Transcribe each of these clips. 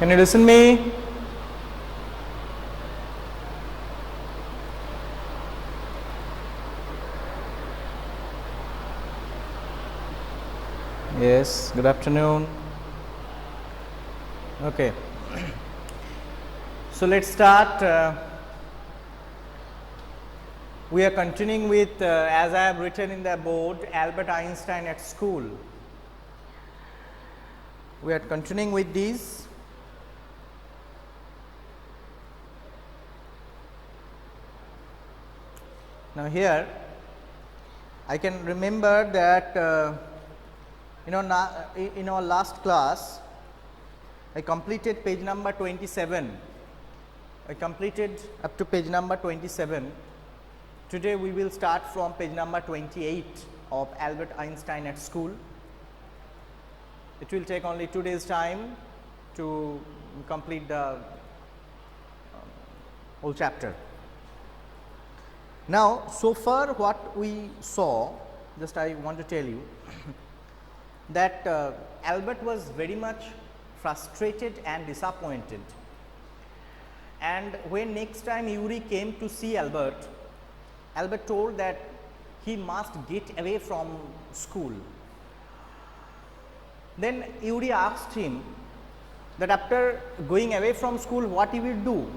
Can you listen me? Yes, good afternoon. Okay. So let's start. We are continuing with, as I have written in the board, Albert Einstein at school. We are continuing with these. Now here, I can remember that in our last class, I completed page number 27. I completed up to page number 27. Today we will start from page number 28 of Albert Einstein at school. It will take only 2 days time to complete the whole chapter. Now, so far what we saw, just I want to tell you that Albert was very much frustrated and disappointed, and when next time Yuri came to see Albert, Albert told that he must get away from school. Then Yuri asked him that after going away from school, what he will do.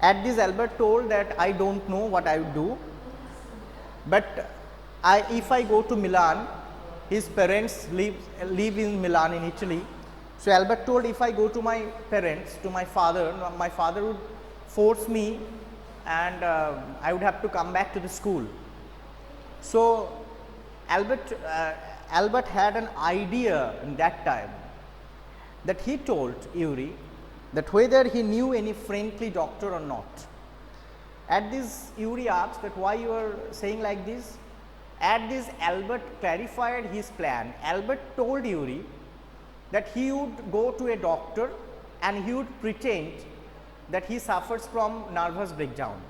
At this, Albert told that I don't know what I would do, but if I go to Milan, his parents live in Milan in Italy. So Albert told, if I go to my parents, to my father would force me and I would have to come back to the school. So Albert had an idea in that time, that he told Yuri that whether he knew any friendly doctor or not. At this, Yuri asked that why you are saying like this. At this, Albert clarified his plan. Albert told Yuri that he would go to a doctor and he would pretend that he suffers from nervous breakdown.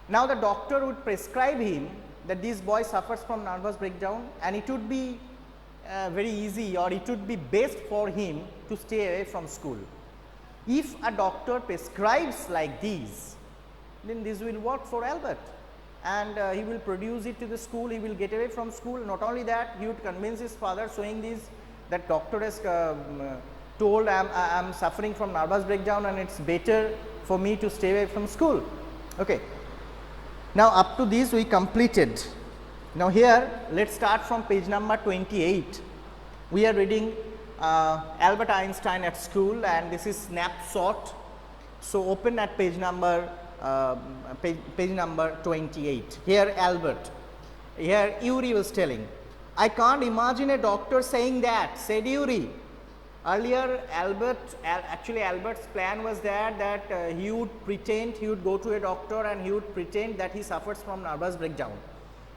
Now the doctor would prescribe him that this boy suffers from nervous breakdown, and it would be very easy, or it would be best for him to stay away from school. If a doctor prescribes like this, then this will work for Albert, and he will produce it to the school, he will get away from school. Not only that, he would convince his father, showing this, that doctor has told I am suffering from nervous breakdown and it's better for me to stay away from school. Okay. Now up to this we completed. Now here let's start from page number 28. We are reading Albert Einstein at school, and this is snapshot. So open at page number 28. Here Albert, here Yuri was telling, I can't imagine a doctor saying that, said Yuri. Earlier Albert's plan was that he would pretend, he would go to a doctor and he would pretend that he suffers from nervous breakdown.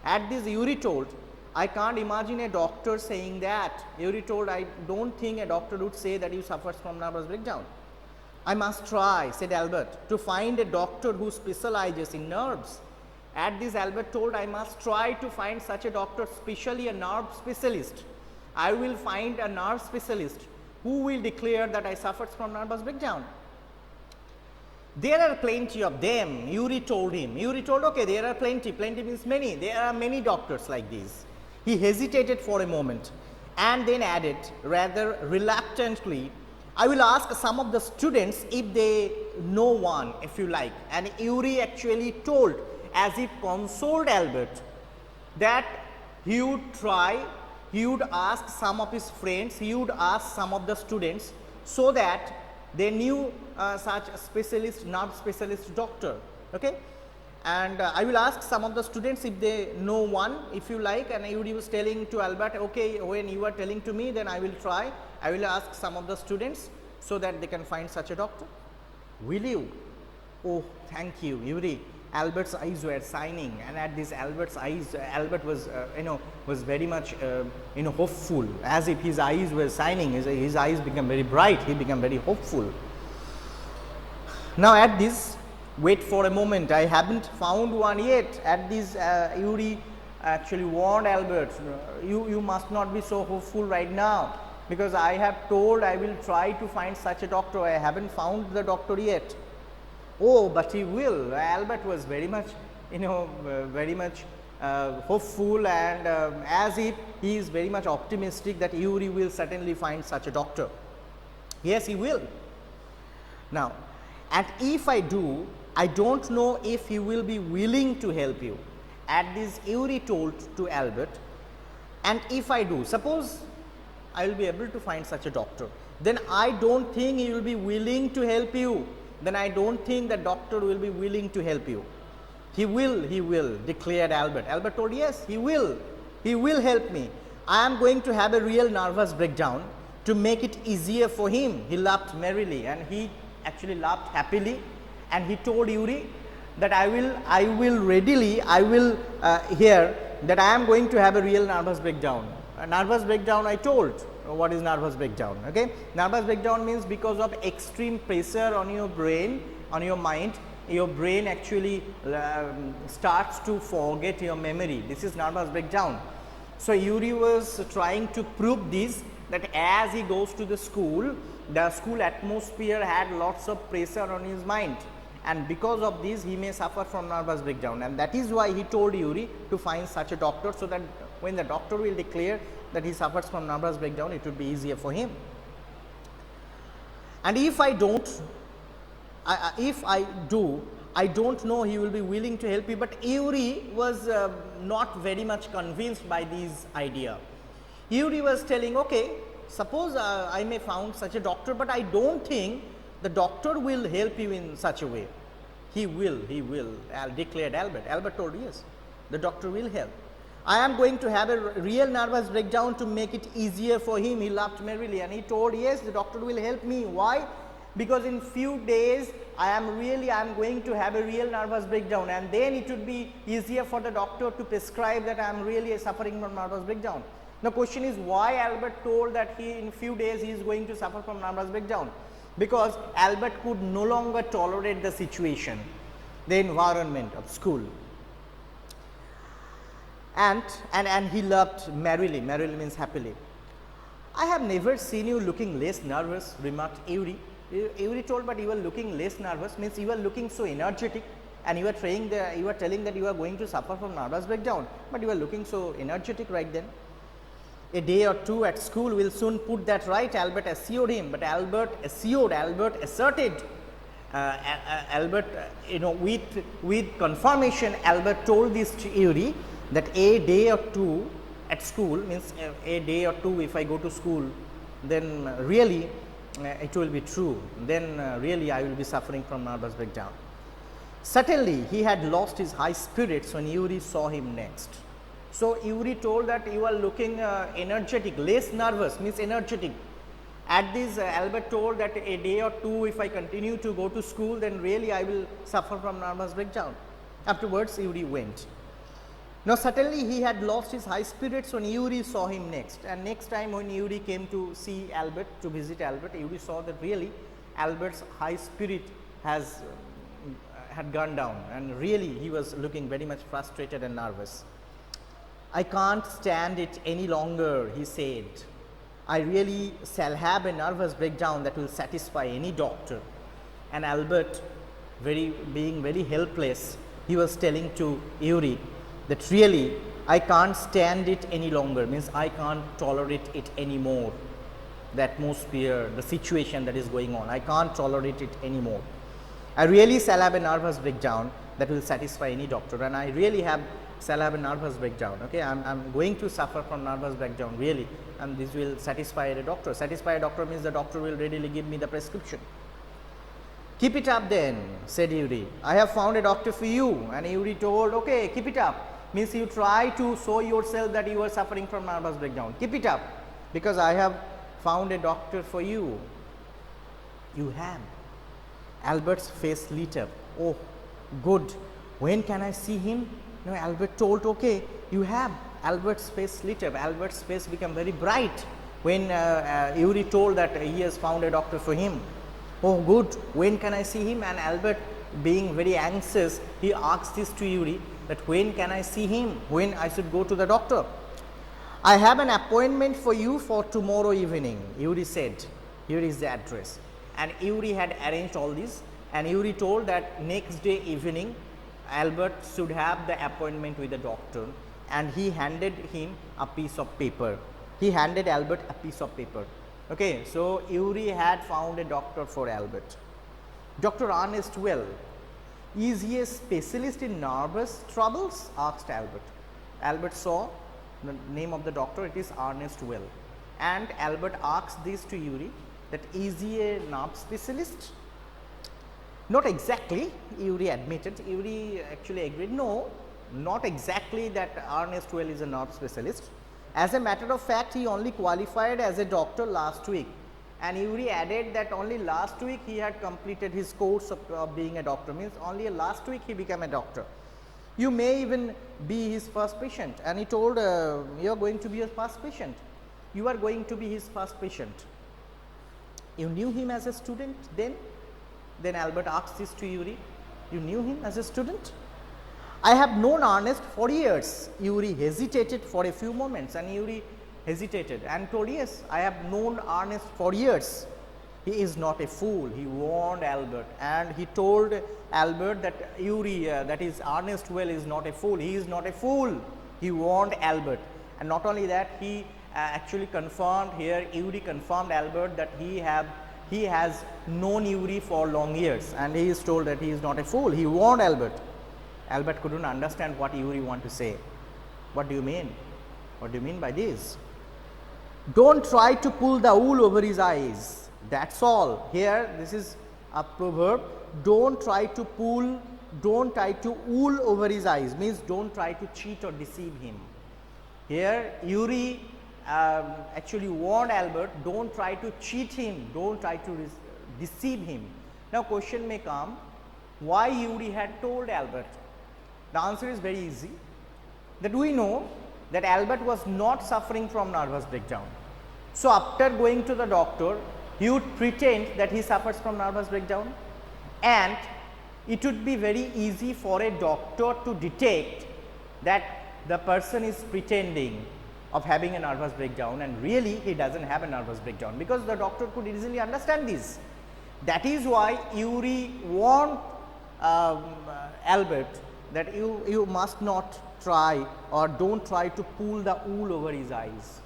At this, Yuri told, I can't imagine a doctor saying that. Yuri told, I don't think a doctor would say that he suffers from nervous breakdown. I must try, said Albert, to find a doctor who specializes in nerves. At this, Albert told, I must try to find such a doctor, especially a nerve specialist. I will find a nerve specialist who will declare that I suffered from nervous breakdown. There are plenty of them, Yuri told him. Yuri told, okay, there are plenty means many, there are many doctors like this. He hesitated for a moment and then added rather reluctantly, I will ask some of the students if they know one, if you like. And Yuri actually told, as if consoled Albert, that he would try, he would ask some of his friends, he would ask some of the students, so that they knew such a specialist, nerve specialist doctor. Okay? And I will ask some of the students if they know one, if you like. And Yuri was telling to Albert, okay, when you are telling to me, then I will try. I will ask some of the students so that they can find such a doctor. Will you? Oh, thank you, Yuri. Albert's eyes were shining, and at this Albert's eyes, Albert was was very much hopeful, as if his eyes were shining. His eyes became very bright. He became very hopeful. Now at this, wait for a moment, I haven't found one yet. At this, Yuri actually warned Albert, you must not be so hopeful right now. because I have told I will try to find such a doctor. I haven't found the doctor yet. Oh, but he will. Albert was very much, very much hopeful, and as if he is very much optimistic that Yuri will certainly find such a doctor. Yes, he will. Now, and if I do, I don't know if he will be willing to help you. At this, Yuri told to Albert, and if I do, suppose I will be able to find such a doctor, then I don't think he will be willing to help you. Then I don't think the doctor will be willing to help you. He will, declared Albert. Albert told, yes, he will help me. I am going to have a real nervous breakdown to make it easier for him. He laughed merrily, and he actually laughed happily, and he told Yuri that I will readily, hear that I am going to have a real nervous breakdown. A nervous breakdown, I told. What is nervous breakdown? Okay, nervous breakdown means because of extreme pressure on your brain, on your mind, your brain actually starts to forget your memory. This is nervous breakdown. So Yuri was trying to prove this, that as he goes to the school atmosphere had lots of pressure on his mind, and because of this he may suffer from nervous breakdown, and that is why he told Yuri to find such a doctor, so that when the doctor will declare that he suffers from nervous breakdown, it would be easier for him. And if I don't, if I do, I don't know he will be willing to help you. But Yuri was not very much convinced by this idea. Yuri was telling, okay, suppose I may found such a doctor, but I don't think the doctor will help you in such a way. He will, declared Albert. Albert told, yes, the doctor will help. I am going to have a real nervous breakdown to make it easier for him. He laughed merrily, and he told, yes, the doctor will help me. Why? Because in few days I am going to have a real nervous breakdown, and then it would be easier for the doctor to prescribe that I am really suffering from nervous breakdown. The question is, why Albert told that in few days he is going to suffer from nervous breakdown? Because Albert could no longer tolerate the situation, the environment of school. And he laughed merrily. Merrily means happily. I have never seen you looking less nervous, remarked Yuri. Yuri told, but you were looking less nervous, means you were looking so energetic, and you were telling that you are going to suffer from nervous breakdown, but you were looking so energetic right then. A day or two at school will soon put that right, Albert assured him. But Albert asserted, with confirmation, Albert told this to Yuri that a day or two at school, means a day or two if I go to school, then really it will be true, then really I will be suffering from nervous breakdown. Certainly he had lost his high spirits when Yuri saw him next. So Yuri told that you are looking energetic, less nervous means energetic. At this Albert told that a day or two if I continue to go to school, then really I will suffer from nervous breakdown. Afterwards Yuri went. Now certainly he had lost his high spirits when Yuri saw him next, and next time when Yuri came to see Albert, to visit Albert, Yuri saw that really Albert's high spirit had gone down, and really he was looking very much frustrated and nervous. I can't stand it any longer, he said. I really shall have a nervous breakdown that will satisfy any doctor. And Albert, being very helpless, he was telling to Yuri that really I can't stand it any longer, means I can't tolerate it anymore. The atmosphere, the situation that is going on, I can't tolerate it anymore. I really shall have a nervous breakdown that will satisfy any doctor, and I really shall have a nervous breakdown. Okay, I'm going to suffer from nervous breakdown really, and this will satisfy a doctor. Satisfy a doctor means the doctor will readily give me the prescription. Keep it up then, said Yuri. I have found a doctor for you. And Yuri told, okay, keep it up. Means you try to show yourself that you are suffering from nervous breakdown. Keep it up, because I have found a doctor for you. You have. Albert's face lit up. Oh, good. When can I see him? No, Albert told, okay, you have. Albert's face lit up. Albert's face became very bright when Yuri told that he has found a doctor for him. Oh, good. When can I see him? And Albert, being very anxious, he asked this to Yuri, that when can I see him? When I should go to the doctor? I have an appointment for you for tomorrow evening, Yuri said. Here is the address. And Yuri had arranged all this, and Yuri told that next day evening Albert should have the appointment with the doctor, and he handed him a piece of paper. He handed Albert a piece of paper. Okay, so Yuri had found a doctor for Albert. Dr. Ernest Well. Is he a specialist in nervous troubles? Asked Albert. Albert saw the name of the doctor, it is Ernest Well. And Albert asked this to Yuri, that is he a nerve specialist? Not exactly, Yuri admitted. Yuri actually agreed, no, not exactly that Ernest Well is a nerve specialist. As a matter of fact, he only qualified as a doctor last week. And Yuri added that only last week he had completed his course of being a doctor, means only last week he became a doctor. You may even be his first patient, and he told you are going to be his first patient. You are going to be his first patient. You knew him as a student then? Then Albert asked this to Yuri. You knew him as a student? I have known Ernest for years. Yuri hesitated for a few moments, and Yuri hesitated and told, yes, I have known Ernest for years. He is not a fool, he warned Albert, and he told Albert that Yuri, that is Ernest Well, is not a fool. He is not a fool, he warned Albert. And not only that, he actually confirmed here, Yuri confirmed Albert that he has known Yuri for long years, and he is told that he is not a fool. He warned Albert. Albert couldn't understand what Yuri want to say. What do you mean? What do you mean by this? Don't try to pull the wool over his eyes. That's all. Here, this is a proverb. Don't try to wool over his eyes, means don't try to cheat or deceive him. Here, Yuri actually warned Albert, don't try to cheat him, don't try to deceive him. Now, question may come, why Yuri had told Albert? The answer is very easy, that we know that Albert was not suffering from nervous breakdown. So, after going to the doctor, he would pretend that he suffers from nervous breakdown, and it would be very easy for a doctor to detect that the person is pretending of having a nervous breakdown, and really he does not have a nervous breakdown, because the doctor could easily understand this. That is why Yuri warned Albert that you must not try, or don't try to pull the wool over his eyes.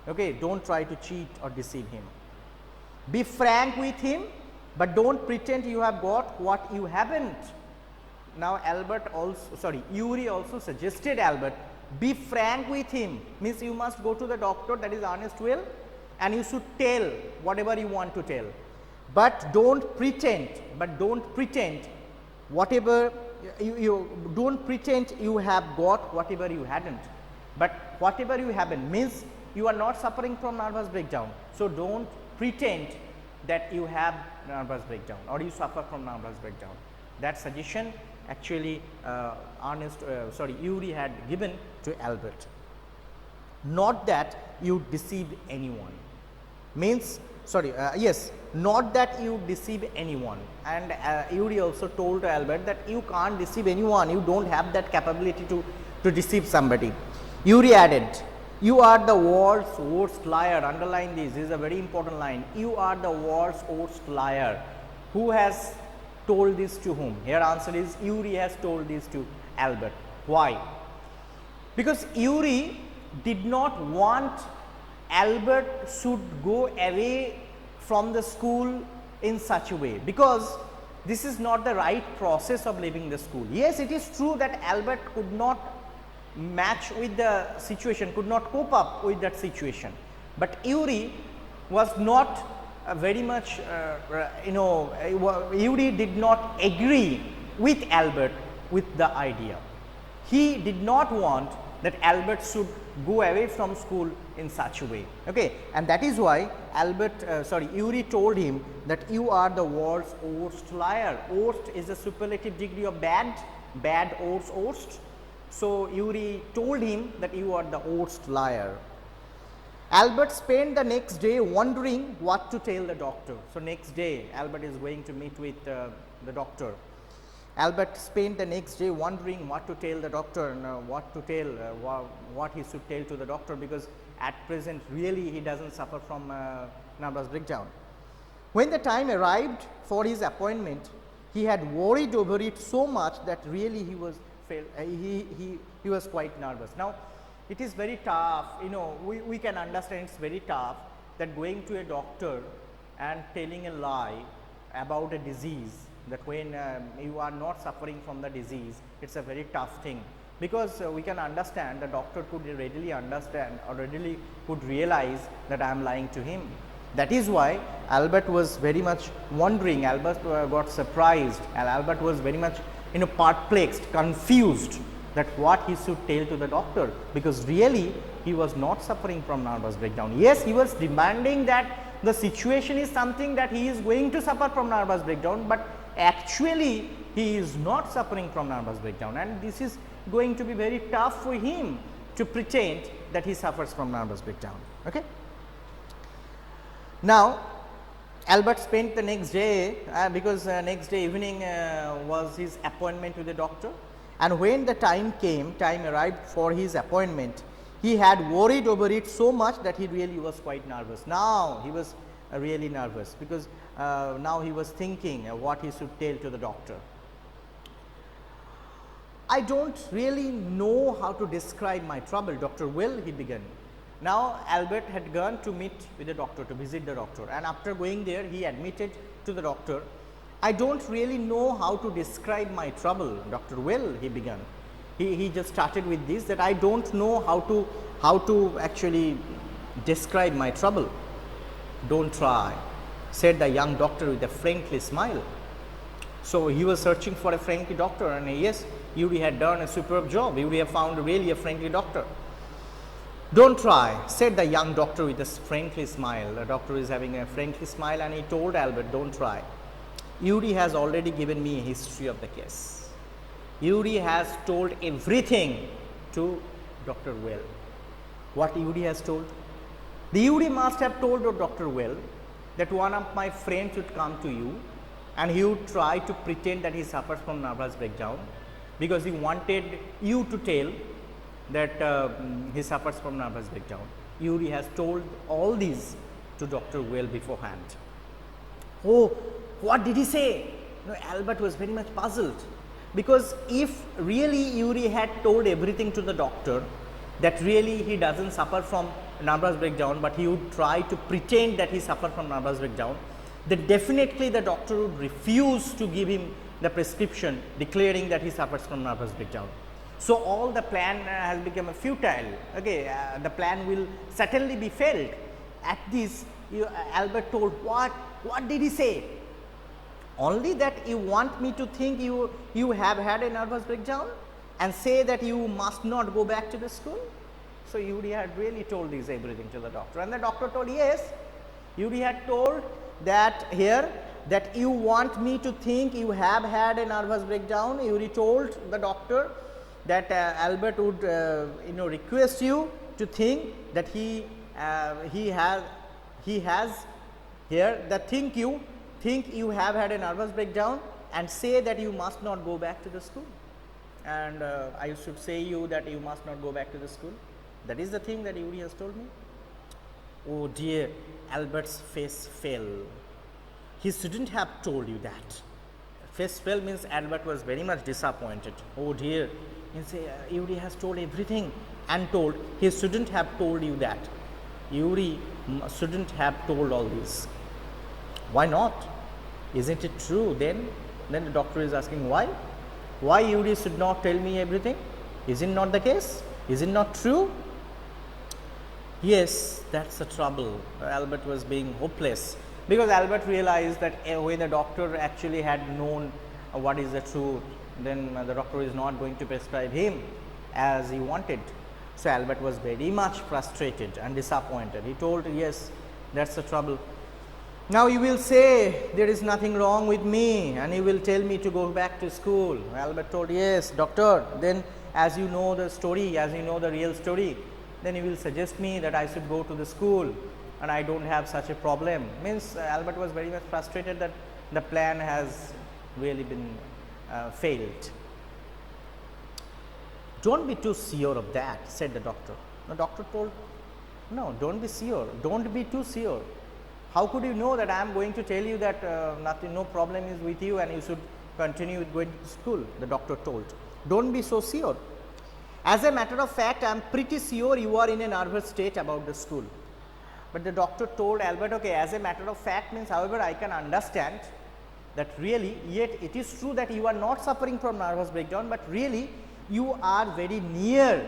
Okay, don't try to cheat or deceive him. Be frank with him, but don't pretend you have got what you haven't. Now, Yuri also suggested Albert, be frank with him, means you must go to the doctor, that is Ernest Well, and you should tell whatever you want to tell. But don't pretend, whatever you don't pretend you have got whatever you hadn't, but whatever you haven't, means you are not suffering from nervous breakdown. So, don't pretend that you have nervous breakdown or you suffer from nervous breakdown. That suggestion actually Yuri had given to Albert. Not that you deceived anyone, means not that you deceive anyone. And Yuri also told to Albert that you can't deceive anyone, you don't have that capability to deceive somebody. Yuri added, you are the world's worst liar. Underline this is a very important line. You are the world's worst liar. Who has told this to whom? Here answer is Yuri has told this to Albert. Why? Because Yuri did not want Albert should go away from the school in such a way, because this is not the right process of leaving the school. Yes, it is true that Albert could not match with the situation, could not cope up with that situation, but Yuri was not very much Yuri did not agree with Albert with the idea. He did not want that Albert should go away from school in such a way. Okay, and that is why Yuri told him that you are the world's worst liar. Worst is a superlative degree of bad, worst. So, Yuri told him that you are the worst liar. Albert spent the next day wondering what to tell the doctor. So, next day Albert is going to meet with the doctor. Albert spent the next day wondering what to tell the doctor and what he should tell to the doctor, because at present really he doesn't suffer from nervous breakdown. When the time arrived for his appointment, he had worried over it so much that really he was quite nervous. Now, it is very tough, you know, we can understand it's very tough that going to a doctor and telling a lie about a disease, that when you are not suffering from the disease, it's a very tough thing, because we can understand, the doctor could readily understand or readily could realize that I am lying to him. That is why Albert was very much wondering, Albert got surprised, and Albert was very much, you know, perplexed, confused that what he should tell to the doctor, because really he was not suffering from nervous breakdown. Yes, he was demanding that the situation is something that he is going to suffer from nervous breakdown, but actually he is not suffering from nervous breakdown, and this is going to be very tough for him to pretend that he suffers from nervous breakdown. Okay. Now, Albert spent the next day, because next day evening was his appointment with the doctor, and when the time arrived for his appointment, he had worried over it so much that he really was quite nervous. Now, he was really nervous, because now he was thinking what he should tell to the doctor. I don't really know how to describe my trouble, Dr. Will, he began. Now, Albert had gone to meet with the doctor, to visit the doctor, and after going there, he admitted to the doctor, I don't really know how to describe my trouble, Dr. Will, he began. He just started with this, that I don't know how to actually describe my trouble. Don't try, said the young doctor with a friendly smile. So, he was searching for a friendly doctor, and yes, Yuri had done a superb job. Yuri had found really a friendly doctor. Don't try, said the young doctor with a friendly smile. The doctor is having a friendly smile, and he told Albert, don't try. Yuri has already given me a history of the case. Yuri has told everything to Dr. Well. What Yuri has told? The Yuri must have told Dr. Well that one of my friends would come to you and he would try to pretend that he suffers from nervous breakdown, because he wanted you to tell that he suffers from nervous breakdown. Yuri has told all these to Dr. Well beforehand. Oh, what did he say? No, Albert was very much puzzled, because if really Yuri had told everything to the doctor, that really he doesn't suffer from nervous breakdown, but he would try to pretend that he suffers from nervous breakdown, then definitely the doctor would refuse to give him the prescription declaring that he suffers from nervous breakdown. So, all the plan has become futile. Okay, the plan will certainly be failed. At this, Albert told, what did he say? Only that you want me to think you have had a nervous breakdown and say that you must not go back to the school. So, Yuri had really told this everything to the doctor, and the doctor told, yes, Yuri had told that here, that you want me to think you have had a nervous breakdown. Yuri told the doctor that Albert would request you to think that he has here that think you have had a nervous breakdown and say that you must not go back to the school, and I should say you that you must not go back to the school. That is the thing that Yuri has told me. Oh dear, Albert's face fell. He shouldn't have told you that. Face fell means Albert was very much disappointed. Oh dear, Yuri has told everything and told he shouldn't have told you that. Yuri shouldn't have told all this. Why not? Isn't it true then? Then the doctor is asking why? Why Yuri should not tell me everything? Is it not the case? Is it not true? Yes, that's the trouble. Albert was being hopeless, because Albert realized that when the doctor actually had known what is the truth, then the doctor is not going to prescribe him as he wanted. So, Albert was very much frustrated and disappointed. He told, yes, that's the trouble. Now, you will say there is nothing wrong with me and you will tell me to go back to school. Albert told, yes, doctor, then as you know the story, as you know the real story, then you will suggest me that I should go to the school and I don't have such a problem. Means Albert was very much frustrated that the plan has really been failed. Don't be too sure of that, said the doctor. The doctor told, No, don't be sure, don't be too sure. How could you know that I am going to tell you that nothing, no problem is with you and you should continue with going to school? The doctor told. Don't be so sure. As a matter of fact, I am pretty sure you are in a nervous state about the school. But the doctor told Albert, okay, as a matter of fact means, however, I can understand that really, yet it is true that you are not suffering from nervous breakdown, but really you are very near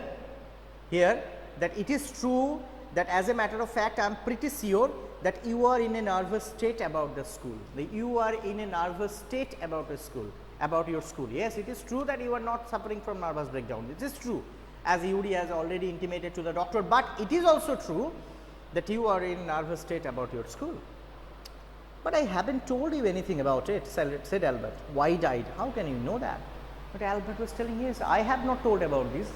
here, that it is true that as a matter of fact, I am pretty sure that you are in a nervous state about the school. You are in a nervous state about the school, about your school. Yes, it is true that you are not suffering from nervous breakdown. It is true, as Yuri has already intimated to the doctor, but it is also true that you are in nervous state about your school. But I haven't told you anything about it, said Albert. Wide-eyed, how can you know that? But Albert was telling, yes, I have not told about this,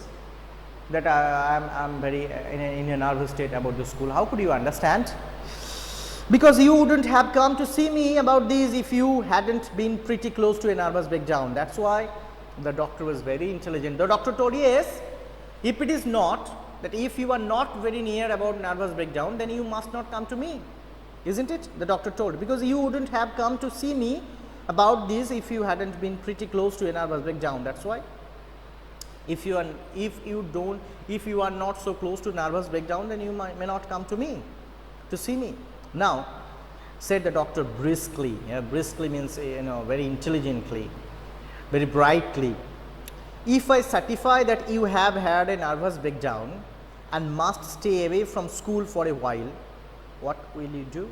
that I am very in a nervous state about the school. How could you understand? Because you wouldn't have come to see me about this if you hadn't been pretty close to a nervous breakdown. That's why the doctor was very intelligent. The doctor told, yes, if it is not, that if you are not very near about nervous breakdown, then you must not come to me, isn't it? The doctor told, because you wouldn't have come to see me about this if you hadn't been pretty close to a nervous breakdown. That's why. If you are not so close to nervous breakdown, then you may not come to me to see me. Now, said the doctor briskly. Briskly means very intelligently, very brightly. If I certify that you have had a nervous breakdown and must stay away from school for a while, what will you do?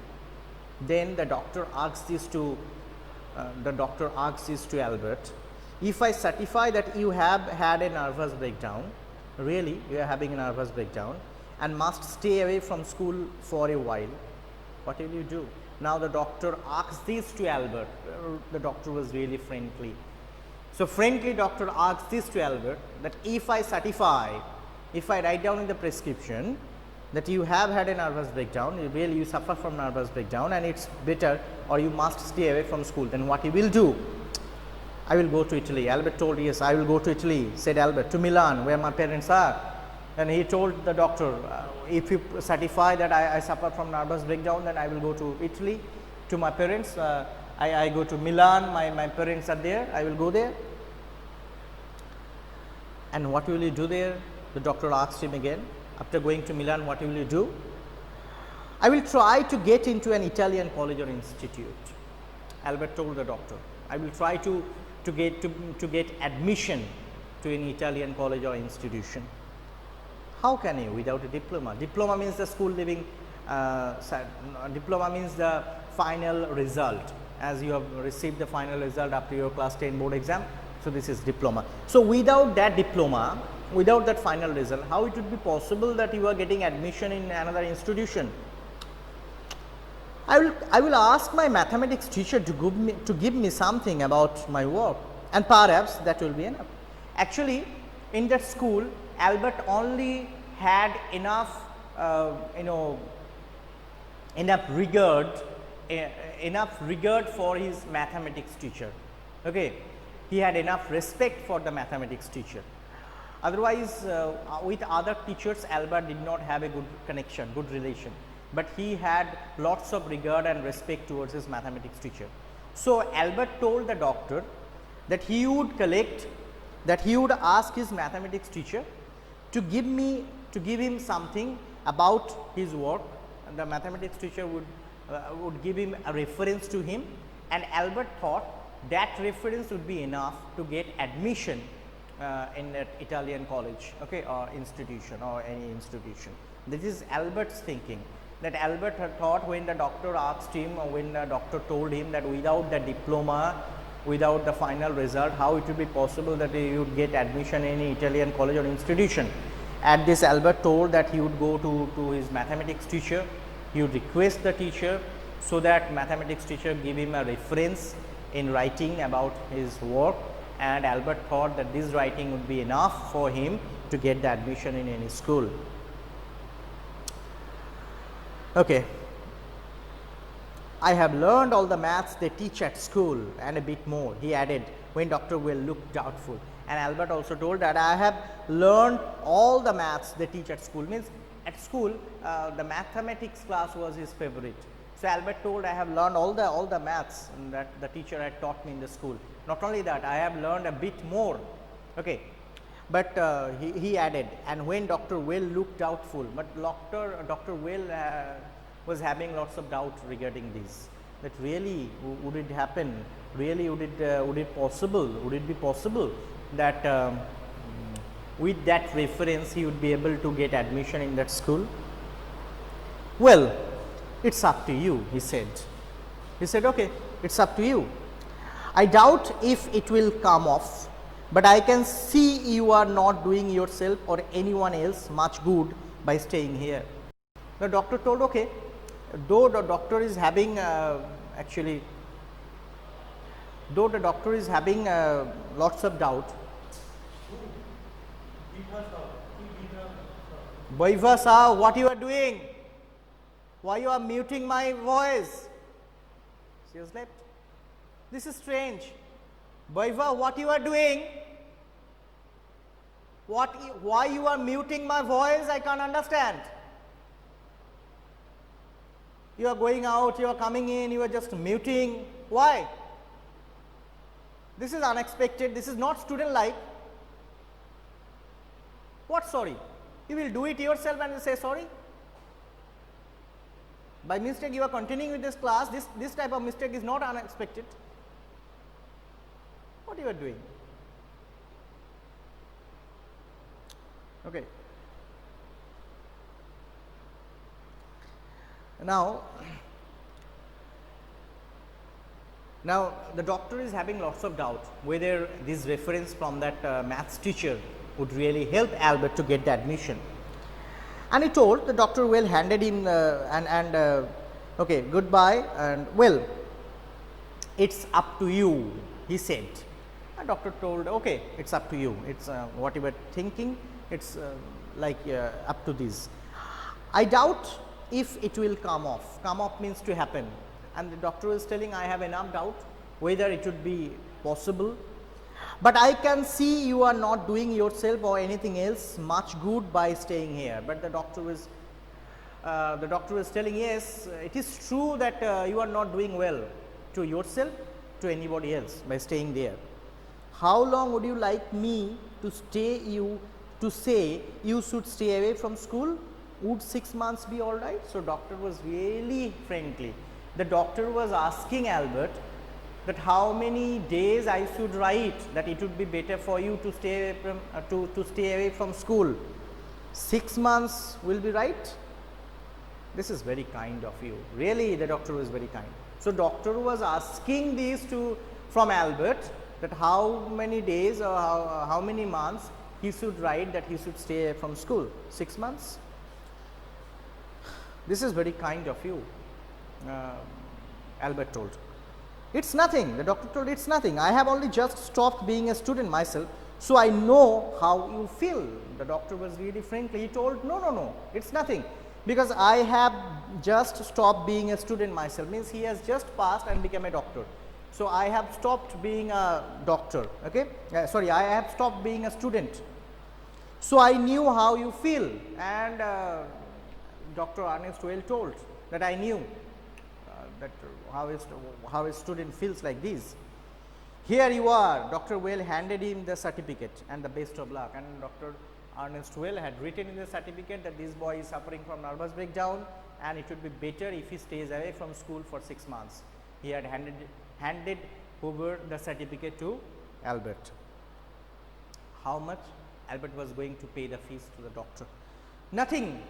Then the doctor asks this to Albert. If I certify that you have had a nervous breakdown, really you are having a nervous breakdown and must stay away from school for a while, what will you do? Now the doctor asks this to Albert. The doctor was really friendly. So friendly doctor asks this to Albert, that if I certify, if I write down in the prescription that you have had a nervous breakdown, really you suffer from nervous breakdown and it's better or you must stay away from school, then what you will do? I will go to Italy. Albert told, yes, I will go to Italy, said Albert, to Milan where my parents are. And he told the doctor, if you certify that I suffer from nervous breakdown, then I will go to Italy to my parents. I go to Milan, my parents are there, I will go there. And what will you do there? The doctor asked him again, after going to Milan, what will you do? I will try to get into an Italian college or institute. Albert told the doctor, I will try to get admission to an Italian college or institution. How can you without a diploma? Diploma means the school leaving, diploma means the final result, as you have received the final result after your class 10 board exam. So this is diploma. So without that diploma, without that final result, how it would be possible that you are getting admission in another institution? I will ask my mathematics teacher to give me something about my work, and perhaps that will be enough. Actually, in that school, Albert only had enough regard for his mathematics teacher. Okay, he had enough respect for the mathematics teacher. Otherwise, with other teachers, Albert did not have a good connection, good relation, but he had lots of regard and respect towards his mathematics teacher. So Albert told the doctor that he would ask his mathematics teacher to give him something about his work, and the mathematics teacher would give him a reference to him, and Albert thought that reference would be enough to get admission in an Italian college, okay, or institution, or any institution. This is Albert's thinking, that Albert had thought when the doctor asked him, or when the doctor told him that without the diploma, without the final result, how it would be possible that he would get admission in an Italian college or institution. At this, Albert told that he would go to his mathematics teacher, he would request the teacher so that mathematics teacher give him a reference in writing about his work, and Albert thought that this writing would be enough for him to get the admission in any school. Okay. I have learned all the maths they teach at school and a bit more, he added when Dr. Well looked doubtful. And Albert also told that I have learned all the maths they teach at school, means at school the mathematics class was his favorite. So Albert told, I have learned all the maths that the teacher had taught me in the school. Not only that, I have learned a bit more. Okay. But he added, and when Dr. Well looked doubtful, but Dr. Well was having lots of doubt regarding this, that really would it happen, really would it be possible that with that reference he would be able to get admission in that school? Well, it's up to you, he said. He said, okay, it's up to you. I doubt if it will come off, but I can see you are not doing yourself or anyone else much good by staying here. The doctor told, okay, though the doctor is having lots of doubt. Vaivasa, what you are doing? Why you are muting my voice? She has left. This is strange. Vaiva, what you are doing? Why you are muting my voice? I can't understand. You are going out, you are coming in, you are just muting. Why? This is unexpected. This is not student like. What sorry? You will do it yourself and say sorry? By mistake you are continuing with this class. This type of mistake is not unexpected. What you are doing? Okay. Now the doctor is having lots of doubt whether this reference from that maths teacher would really help Albert to get the admission. And he told, the doctor well handed him okay, goodbye, and well, it's up to you, he said. The doctor told, okay, it's up to you, it's what you were thinking, it's up to this. I doubt if it will come off. Come off means to happen, and the doctor was telling, I have enough doubt whether it would be possible, but I can see you are not doing yourself or anything else much good by staying here. But the doctor was telling, yes, it is true that you are not doing well to yourself, to anybody else by staying there. How long would you like me to say you should stay away from school? Would 6 months be all right? So doctor was really friendly. The doctor was asking Albert that how many days I should write that it would be better for you to stay away from school. 6 months will be right? This is very kind of you. Really, the doctor was very kind. So doctor was asking these from Albert that how many days or how many months he should write that he should stay away from school. 6 months? This is very kind of you, Albert told. It's nothing, the doctor told, it's nothing. I have only just stopped being a student myself, so I know how you feel. The doctor was really friendly. He told, no, it's nothing, because I have just stopped being a student myself, means he has just passed and become a doctor. So I have stopped being a doctor, okay? I have stopped being a student. So I knew how you feel, and Dr. Ernest Well told that I knew that how a student feels like this. Here you are. Dr. Well handed him the certificate and the best of luck, and Dr. Ernest Well had written in the certificate that this boy is suffering from nervous breakdown and it would be better if he stays away from school for 6 months. He had handed over the certificate to Albert. How much Albert was going to pay the fees to the doctor? Nothing.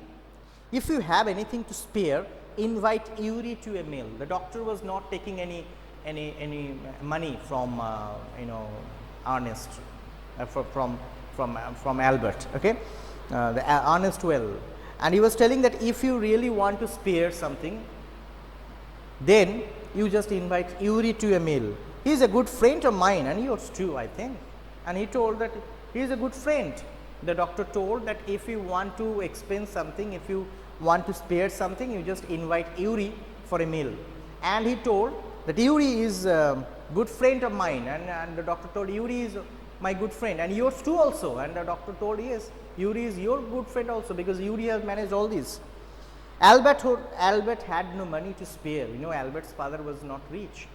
If you have anything to spare, invite Yuri to a meal. The doctor was not taking any money from Ernest from Albert. Okay, the Ernest Well, and he was telling that if you really want to spare something, then you just invite Yuri to a meal. He is a good friend of mine, and yours too, I think. And he told that he is a good friend. The doctor told that if you want to expense something, if you want to spare something, you just invite Yuri for a meal. And he told that Yuri is a good friend of mine, and the doctor told Yuri is my good friend, and yours too also. And the doctor told, yes, Yuri is your good friend also, because Yuri has managed all this. Albert had no money to spare. You know, Albert's father was not rich.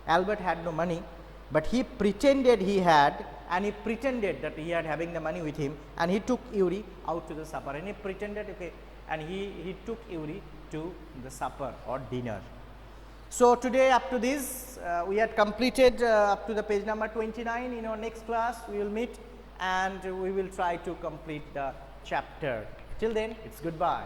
Albert had no money, but he pretended he had, and he pretended that he had having the money with him, and he took Yuri out to the supper, and he pretended, okay, and he took Yuri to the supper or dinner. So today, up to this, we had completed up to the page number 29. In our next class, we will meet and we will try to complete the chapter. Till then, it's goodbye.